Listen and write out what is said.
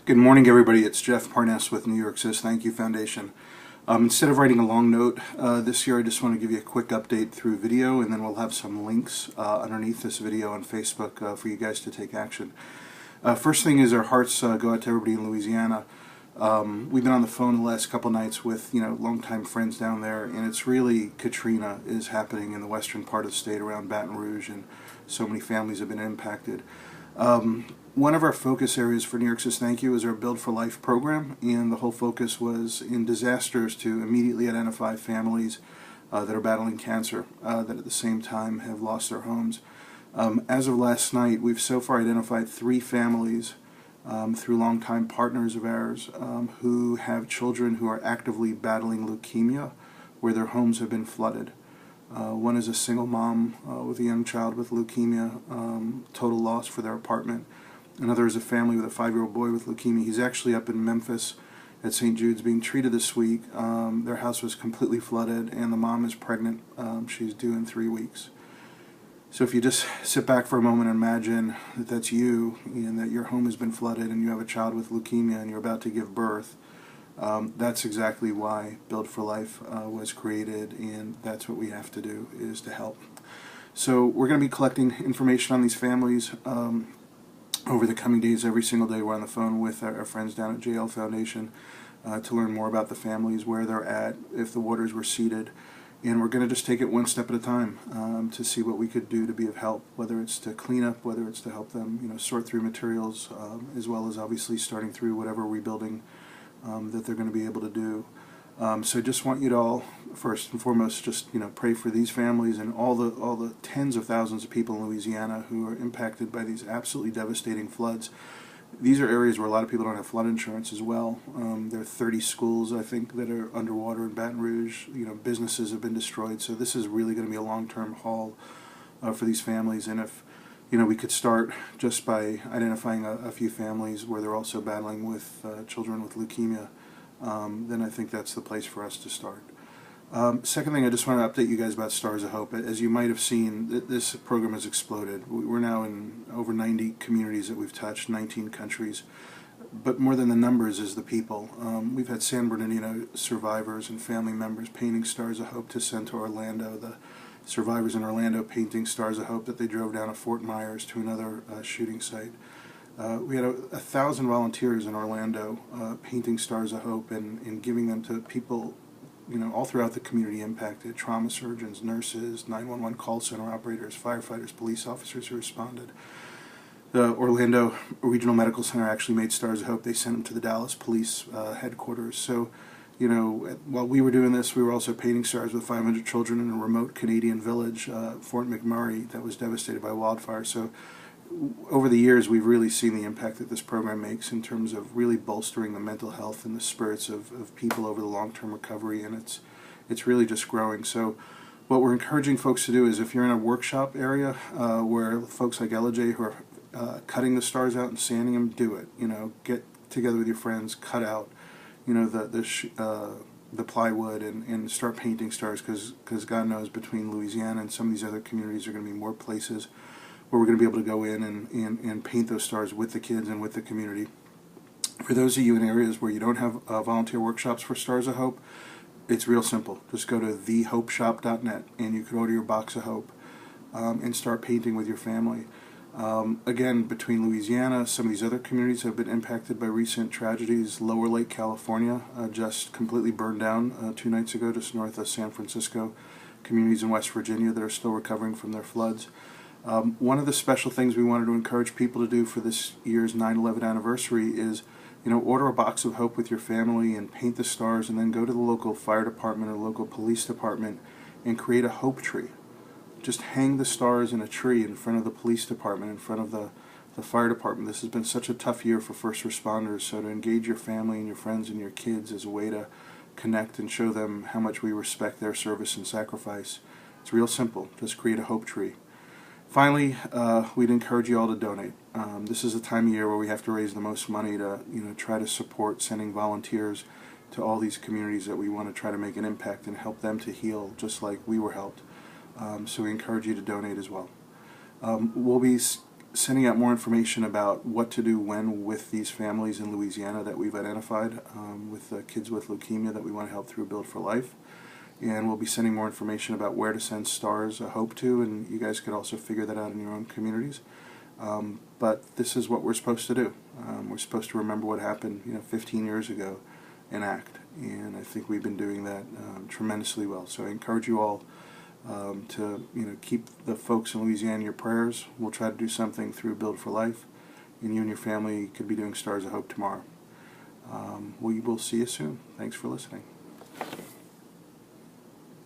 Good morning, everybody. It's Jeff Parness with New York Says Thank You Foundation. Instead of writing a long note this year, I just want to give you a quick update through video, and then we'll have some links underneath this video on Facebook for you guys to take action. First thing is our hearts go out to everybody in Louisiana. We've been on the phone the last couple nights with longtime friends down there, and it's really Katrina is happening in the western part of the state around Baton Rouge, and so many families have been impacted. One of our focus areas for New York Says Thank You is our Build for Life program, and the whole focus was in disasters to immediately identify families that are battling cancer that at the same time have lost their homes. As of last night, we've so far identified 3 families through longtime partners of ours who have children who are actively battling leukemia where their homes have been flooded. One is a single mom with a young child with leukemia, total loss for their apartment. Another is a family with a 5-year-old boy with leukemia. He's actually up in Memphis at St. Jude's being treated this week. Their house was completely flooded, and the mom is pregnant. She's due in 3 weeks. So if you just sit back for a moment and imagine that that's you, and that your home has been flooded and you have a child with leukemia and you're about to give birth, that's exactly why Build for Life was created, and that's what we have to do, is to help. So we're going to be collecting information on these families over the coming days. Every single day we're on the phone with our friends down at JL Foundation to learn more about the families, where they're at, if the waters were seeded, and we're going to just take it one step at a time to see what we could do to be of help, whether it's to clean up, whether it's to help them sort through materials, as well as obviously starting through whatever rebuilding that they're going to be able to do. So just want you to all, first and foremost, just pray for these families and all the tens of thousands of people in Louisiana who are impacted by these absolutely devastating floods. These are areas where a lot of people don't have flood insurance as well. There are 30 schools, I think, that are underwater in Baton Rouge. Businesses have been destroyed. So this is really going to be a long-term haul for these families. And if we could start just by identifying a few families where they're also battling with children with leukemia, then I think that's the place for us to start. Second thing, I just want to update you guys about Stars of Hope. As you might have seen, this program has exploded. We're now in over 90 communities that we've touched, 19 countries. But more than the numbers is the people. We've had San Bernardino survivors and family members painting Stars of Hope to send to Orlando. The survivors in Orlando painting Stars of Hope that they drove down to Fort Myers to another shooting site. We had 1,000 volunteers in Orlando painting Stars of Hope and giving them to people all throughout the community impacted: trauma surgeons, nurses, 911 call center operators, firefighters, police officers who responded. The Orlando Regional Medical Center actually made Stars of Hope. They sent them to the Dallas Police headquarters. So, while we were doing this, we were also painting stars with 500 children in a remote Canadian village, Fort McMurray, that was devastated by wildfire. So over the years, we've really seen the impact that this program makes in terms of really bolstering the mental health and the spirits of people over the long-term recovery, and it's really just growing. So what we're encouraging folks to do is, if you're in a workshop area where folks like LJ who are cutting the stars out and sanding them, do it. Get together with your friends, cut out the plywood and start painting stars, because God knows between Louisiana and some of these other communities are going to be more places where we're going to be able to go in and paint those stars with the kids and with the community. For those of you in areas where you don't have volunteer workshops for Stars of Hope, it's real simple. Just go to thehopeshop.net and you can order your box of hope and start painting with your family. Again, between Louisiana, some of these other communities have been impacted by recent tragedies. Lower Lake, California, just completely burned down 2 nights ago, just north of San Francisco. Communities in West Virginia that are still recovering from their floods. One of the special things we wanted to encourage people to do for this year's 9/11 anniversary is, order a box of hope with your family and paint the stars, and then go to the local fire department or local police department and create a hope tree. Just hang the stars in a tree in front of the police department, in front of the fire department. This has been such a tough year for first responders, so to engage your family and your friends and your kids is a way to connect and show them how much we respect their service and sacrifice. It's real simple. Just create a hope tree. Finally, we'd encourage you all to donate. This is a time of year where we have to raise the most money to try to support sending volunteers to all these communities that we want to try to make an impact and help them to heal just like we were helped. So we encourage you to donate as well. We'll be sending out more information about what to do when with these families in Louisiana that we've identified, with kids with leukemia that we want to help through Build for Life. And we'll be sending more information about where to send Stars Hope to, and you guys could also figure that out in your own communities. But this is what we're supposed to do. We're supposed to remember what happened, 15 years ago and act. And I think we've been doing that tremendously well. So I encourage you all to keep the folks in Louisiana in your prayers. We'll try to do something through Build for Life, and you and your family could be doing Stars of Hope tomorrow. We will see you soon. Thanks for listening.